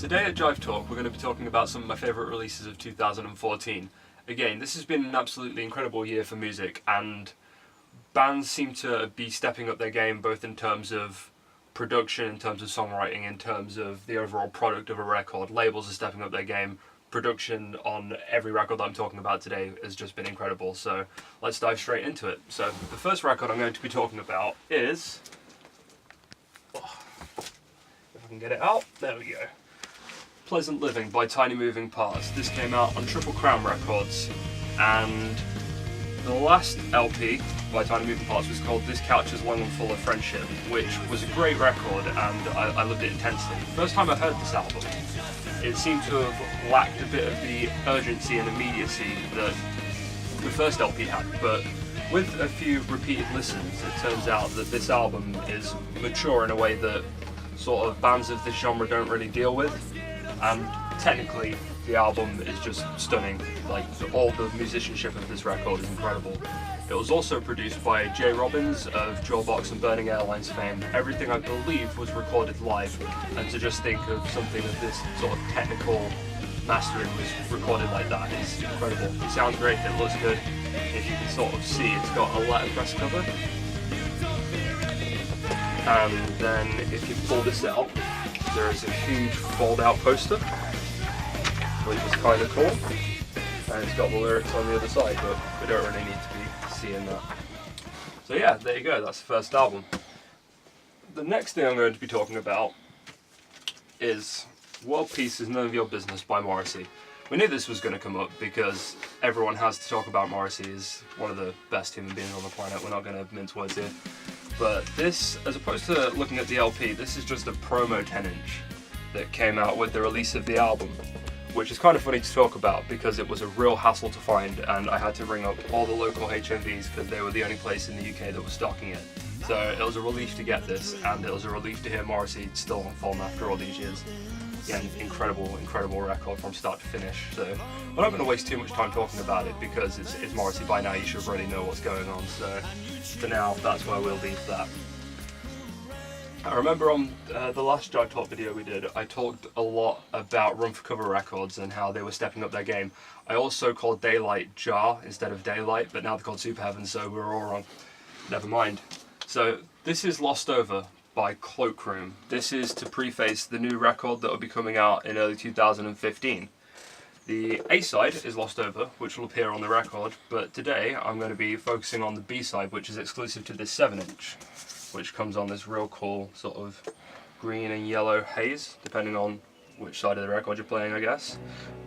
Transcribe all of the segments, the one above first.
Today at Jivetalk we're going to be talking about some of my favourite releases of 2014. Again, this has been an absolutely incredible year for music, and bands seem to be stepping up their game both in terms of production, in terms of songwriting, in terms of the overall product of a record. Labels are stepping up their game. Production on every record that I'm talking about today has just been incredible, so let's dive straight into it. So the first record I'm going to be talking about is, if I can get it out, there we go, Pleasant Living by Tiny Moving Parts. This came out on Triple Crown Records, and the last LP by Tiny Moving Parts was called This Couch is Long and Full of Friendship, which was a great record and I loved it intensely. The first time I heard this album, it seemed to have lacked a bit of the urgency and immediacy that the first LP had, but with a few repeated listens, it turns out that this album is mature in a way that sort of bands of this genre don't really deal with, and technically the album is just stunning. Like, all the musicianship of this record is incredible. It was also produced by Jay Robbins of Jawbox and Burning Airlines fame. Everything, I believe, was recorded live, and to just think of something of this sort of technical mastering was recorded like that is incredible. It sounds great, it looks good. If you can sort of see, it's got a letterpress cover. And then if you pull this out, there is a huge fold-out poster, which is kind of cool. And it's got the lyrics on the other side, but we don't really need to be seeing that. So yeah, there you go, that's the first album. The next thing I'm going to be talking about is World Peace is None of Your Business by Morrissey. We knew this was going to come up because everyone has to talk about Morrissey as one of the best human beings on the planet. We're not going to mince words here. But this, as opposed to looking at the LP, this is just a promo 10-inch that came out with the release of the album, which is kind of funny to talk about because it was a real hassle to find, and I had to ring up all the local HMVs because they were the only place in the UK that was stocking it. So it was a relief to get this, and it was a relief to hear Morrissey still on form after all these years. Yeah, incredible record from start to finish. So we're not going to waste too much time talking about it because it's Morrissey. By now you should already know what's going on, so for now that's where we'll leave that. I remember on the last Jivetalk video we did, I talked a lot about Run for Cover Records and how they were stepping up their game. I also called Daylight Jar instead of Daylight, but now they're called Super Heaven, so we were all wrong. Never mind. So this is Lost Over by Cloakroom. This is to preface the new record that will be coming out in early 2015. The A-side is Lost Over, which will appear on the record, but today I'm going to be focusing on the B-side, which is exclusive to this 7-inch, which comes on this real cool sort of green and yellow haze, depending on which side of the record you're playing, I guess.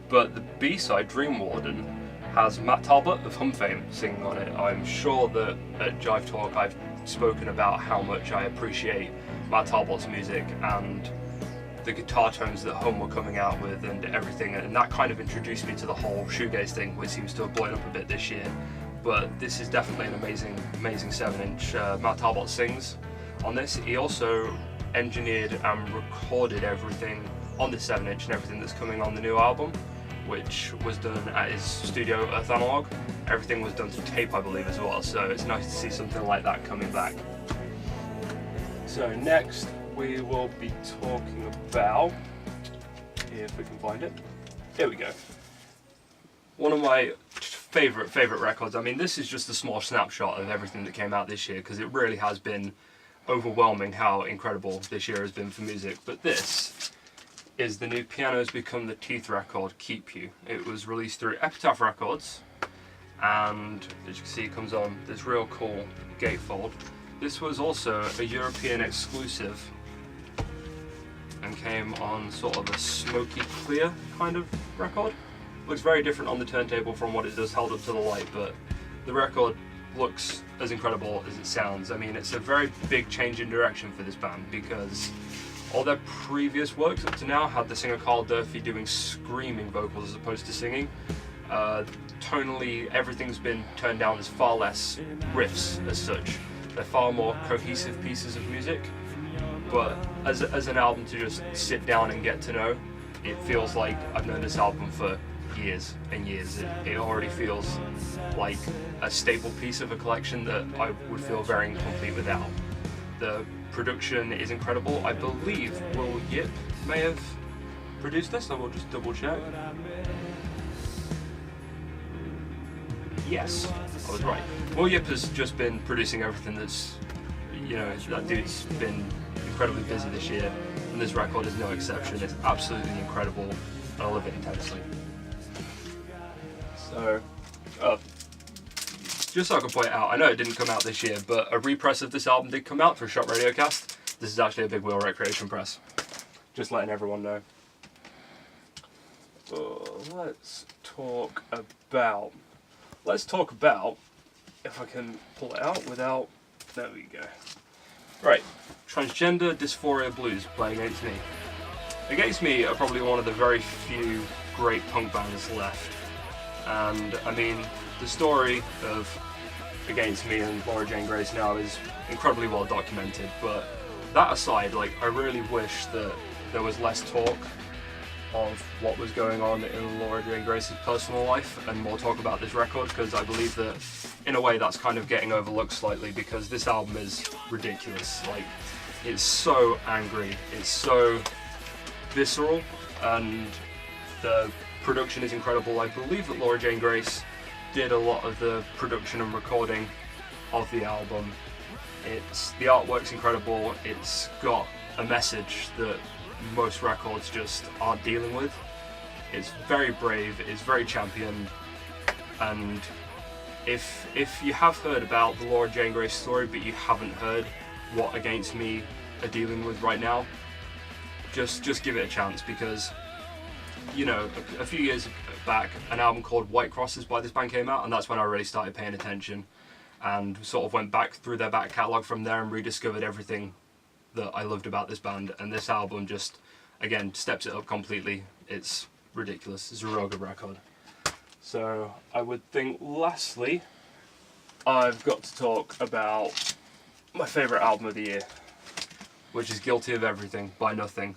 But the B-side, Dream Warden, has Matt Talbot of Hum fame singing on it. I'm sure that at Jivetalk I've spoken about how much I appreciate Matt Talbot's music and the guitar tones that Hum were coming out with and everything, and that kind of introduced me to the whole shoegaze thing, which seems to have blown up a bit this year. But this is definitely an amazing 7-inch. Matt Talbot sings on this. He also engineered and recorded everything on this 7-inch and everything that's coming on the new album, which was done at his studio Earth Analog. Everything was done to tape, I believe, as well, so it's nice to see something like that coming back. So next we will be talking about, if we can find it, here we go. One of my favourite records. I mean, this is just a small snapshot of everything that came out this year because it really has been overwhelming how incredible this year has been for music, but this is the new Pianos Become the Teeth record, Keep You. It was released through Epitaph Records, and as you can see it comes on this real cool gatefold. This was also a European exclusive and came on sort of a smoky clear kind of record. Looks very different on the turntable from what it does held up to the light, but the record looks as incredible as it sounds. I mean, it's a very big change in direction for this band because all their previous works up to now had the singer Carl Durfee doing screaming vocals as opposed to singing. Tonally, everything's been turned down. There's far less riffs as such. They're far more cohesive pieces of music, but as an album to just sit down and get to know, it feels like I've known this album for years and years. It already feels like a staple piece of a collection that I would feel very incomplete without. The production is incredible. I believe Will Yip may have produced this. I will just double check. Yes, I was right. Will Yip has just been producing everything that's, you know, that dude's been incredibly busy this year, and this record is no exception. It's absolutely incredible, and I love it intensely. So, just so I can point out, I know it didn't come out this year, but a repress of this album did come out for Shot Radio Cast. This is actually a Big Wheel Recreation press. Just letting everyone know. Let's talk about, if I can pull it out without, there we go. Right, Transgender Dysphoria Blues by Against Me. Against Me are probably one of the very few great punk bands left. And I mean, the story of Against Me and Laura Jane Grace now is incredibly well documented, but that aside, like, I really wish that there was less talk of what was going on in Laura Jane Grace's personal life and more talk about this record, because I believe that in a way that's kind of getting overlooked slightly, because this album is ridiculous. Like, it's so angry, it's so visceral, and the production is incredible. I believe that Laura Jane Grace did a lot of the production and recording of the album. The artwork's incredible, it's got a message that most records just aren't dealing with. It's very brave, it's very championed, and if you have heard about the Laura Jane Grace story but you haven't heard what Against Me are dealing with right now, just give it a chance, because, you know, a few years back an album called White Crosses by this band came out, and that's when I really started paying attention and sort of went back through their back catalogue from there and rediscovered everything that I loved about this band, and this album just, again, steps it up completely. It's ridiculous. It's a real good record. So I would think, lastly, I've got to talk about my favourite album of the year, which is Guilty of Everything by Nothing.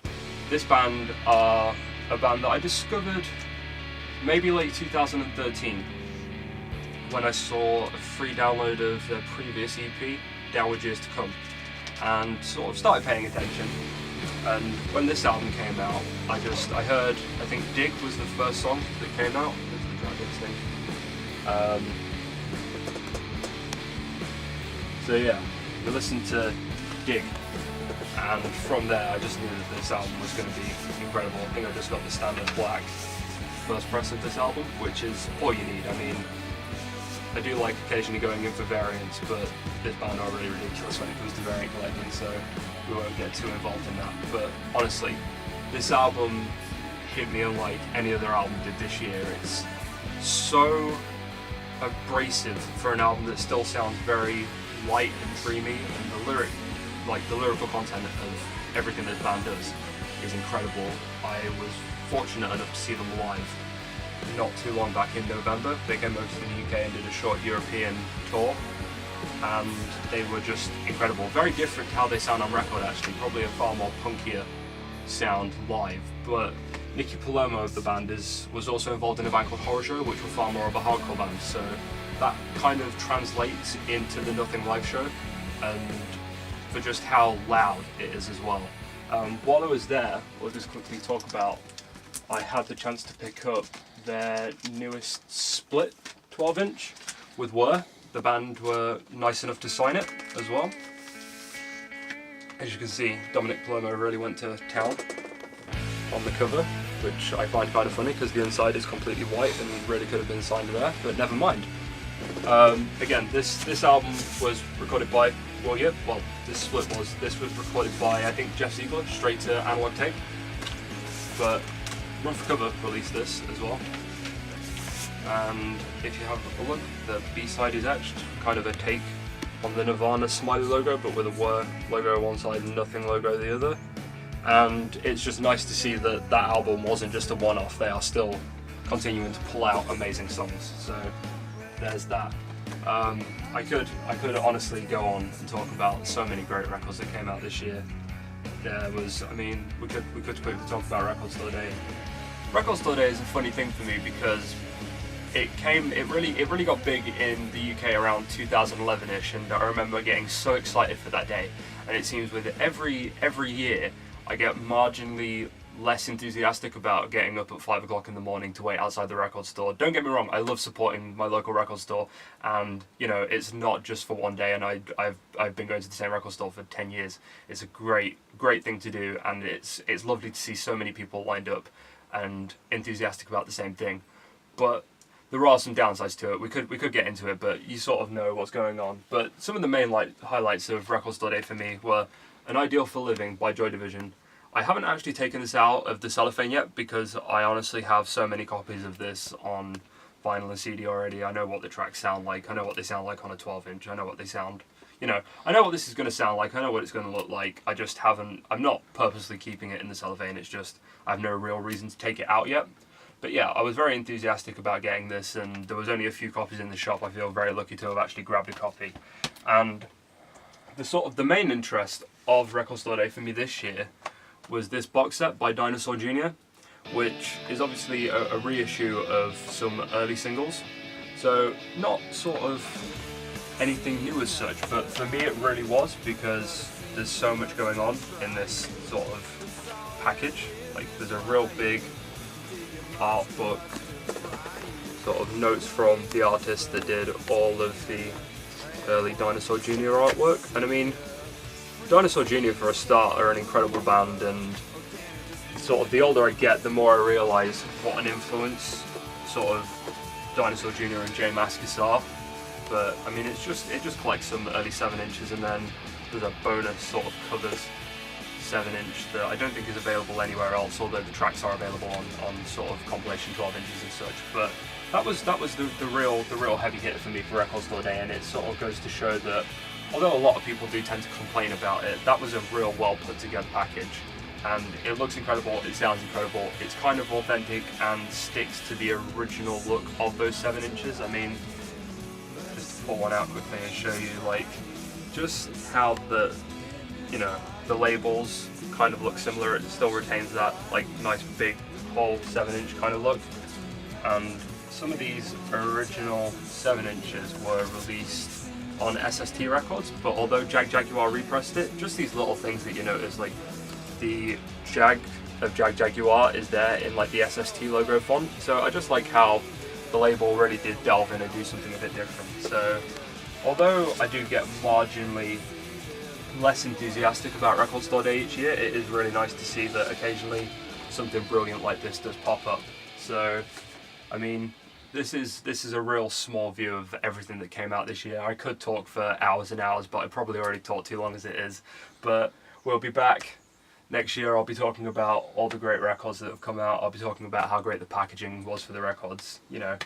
This band are a band that I discovered maybe late 2013 when I saw a free download of their previous EP, Downward Years to Come, and sort of started paying attention. And when this album came out, I think Dig was the first song that came out. So yeah, we listened to Dig, and from there I just knew that this album was going to be incredible. I think I just got the standard black first press of this album, which is all you need. I mean, I do like occasionally going in for variants, but this band are really ridiculous when it comes to variant collecting, so we won't get too involved in that. But honestly, this album hit me unlike any other album did this year. It's so abrasive for an album that still sounds very light and dreamy, and the lyrical content of everything this band does is incredible. I was fortunate enough to see them live not too long back in November. They came over to the UK and did a short European tour, and they were just incredible. Very different to how they sound on record, actually, probably a far more punkier sound live. But Nicky Palomo of the band was also involved in a band called Horror Show, which were far more of a hardcore band, so that kind of translates into the Nothing live show, and for just how loud it is as well. While I was there, we'll just quickly talk about, I had the chance to pick up their newest split 12-inch with Whir. The band were nice enough to sign it as well. As you can see, Dominic Palomo really went to town on the cover, which I find kind of funny because the inside is completely white and really could have been signed there, but never mind. Again, this album was recorded by, this was recorded by, I think, Jeff Ziegler, straight to analog tape, but Run for Cover released this as well. And if you have a look, the B-side is etched, kind of a take on the Nirvana smiley logo, but with a Whir logo on one side and Nothing logo the other. And it's just nice to see that that album wasn't just a one-off. They are still continuing to pull out amazing songs. So there's that. I could honestly go on and talk about so many great records that came out this year. There was, I mean, we could quickly talk about Record Store Day. Record Store Day is a funny thing for me because it really got big in the UK around 2011ish, and I remember getting so excited for that day. And it seems with every year I get marginally less enthusiastic about getting up at 5 o'clock in the morning to wait outside the record store. Don't get me wrong, I love supporting my local record store, and you know, it's not just for one day, and I've been going to the same record store for 10 years. It's a great thing to do, and it's lovely to see so many people lined up and enthusiastic about the same thing. But there are some downsides to it. We could get into it, but you sort of know what's going on. But some of the main highlights of Record Store Day for me were An Ideal for Living by Joy Division. I haven't actually taken this out of the cellophane yet because I honestly have so many copies of this on vinyl and CD already. I know what the tracks sound like. I know what they sound like on a 12-inch. I know what they sound, you know, I know what this is going to sound like. I know what it's going to look like. I just haven't, I'm not purposely keeping it in the cellophane. It's just, I have no real reason to take it out yet. But yeah, I was very enthusiastic about getting this, and there was only a few copies in the shop. I feel very lucky to have actually grabbed a copy. And the main interest of Record Store Day for me this year was this box set by Dinosaur Jr, which is obviously a reissue of some early singles. So not sort of anything new as such, but for me it really was, because there's so much going on in this sort of package. Like, there's a real big art book, sort of notes from the artist that did all of the early Dinosaur Jr artwork. And I mean, Dinosaur Jr for a start are an incredible band, and sort of the older I get, the more I realise what an influence sort of Dinosaur Jr and J Mascis are. But I mean, it just collects some early 7-inches, and then there's a bonus sort of covers 7-inch that I don't think is available anywhere else, although the tracks are available on sort of compilation 12-inches and such. But that was the real heavy hitter for me for Record Store Day, and it sort of goes to show that although a lot of people do tend to complain about it, that was a real well put together package. And it looks incredible, it sounds incredible, it's kind of authentic and sticks to the original look of those 7-inches. I mean, just to pull one out quickly and show you like just how the labels kind of look similar. It still retains that like nice big whole 7-inch kind of look. And some of these original 7-inches were released on SST records, but although Jaguar repressed it, just these little things that you notice, like the Jag of Jaguar is there in like the SST logo font. So I just like how the label really did delve in and do something a bit different. So although I do get marginally less enthusiastic about Record Store Day each year, it is really nice to see that occasionally something brilliant like this does pop up. So I mean, this is a real small view of everything that came out this year. I could talk for hours and hours, but I probably already talked too long as it is. But we'll be back next year. I'll be talking about all the great records that have come out. I'll be talking about how great the packaging was for the records. You know,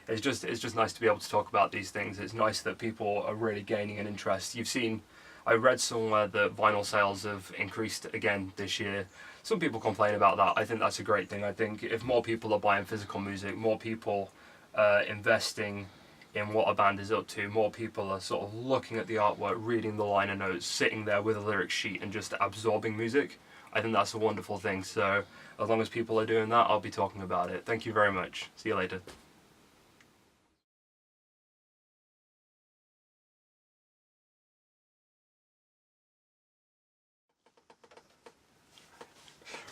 it's just nice to be able to talk about these things. It's nice that people are really gaining an interest. You've seen, I read somewhere that vinyl sales have increased again this year. Some people complain about that. I think that's a great thing. I think if more people are buying physical music, more people investing in what a band is up to, more people are sort of looking at the artwork, reading the liner notes, sitting there with a lyric sheet and just absorbing music, I think that's a wonderful thing. So as long as people are doing that, I'll be talking about it. Thank you very much. See you later.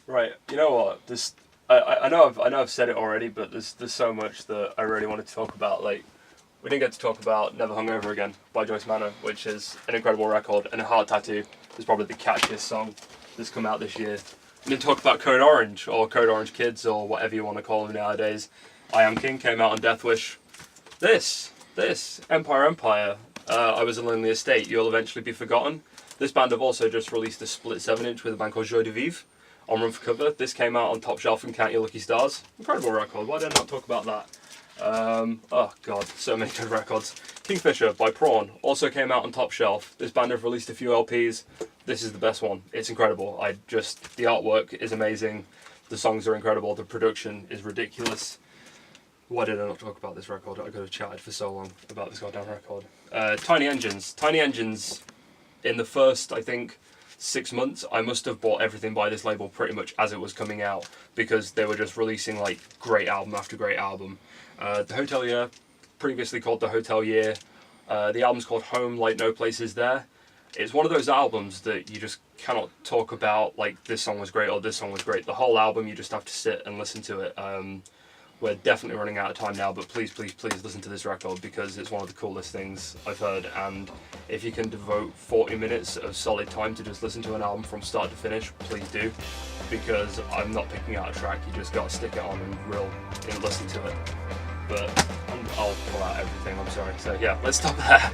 Right, you know what? I know I've said it already, but there's so much that I really wanted to talk about. Like, we didn't get to talk about Never Hungover Again by Joyce Manor, which is an incredible record, and A Heart Tattoo is probably the catchiest song that's come out this year. We didn't talk about Code Orange, or Code Orange Kids, or whatever you want to call them nowadays. I Am King came out on Death Wish. This, Empire, I Was a Lonely Estate, You'll Eventually Be Forgotten. This band have also just released a split 7-inch with a band called Joie de Vivre on Run for Cover. This came out on Top Shelf and Count Your Lucky Stars. Incredible record, why did I not talk about that? Oh god, so many good records. Kingfisher by Prawn also came out on Top Shelf. This band have released a few LPs. This is the best one. It's incredible. The artwork is amazing. The songs are incredible. The production is ridiculous. Why did I not talk about this record? I could have chatted for so long about this goddamn record. Tiny Engines. Tiny Engines, in the first, I think, 6 months, I must have bought everything by this label pretty much as it was coming out, because they were just releasing like great album after great album. The Hotel Year, previously called The Hotel Year, the album's called Home Like No Place Is There. It's one of those albums that you just cannot talk about like this song was great or this song was great. The whole album, you just have to sit and listen to it. We're definitely running out of time now, but please, please, please listen to this record because it's one of the coolest things I've heard. And if you can devote 40 minutes of solid time to just listen to an album from start to finish, please do, because I'm not picking out a track. You just got to stick it on and listen to it. But I'll pull out everything, I'm sorry. So yeah, let's stop there.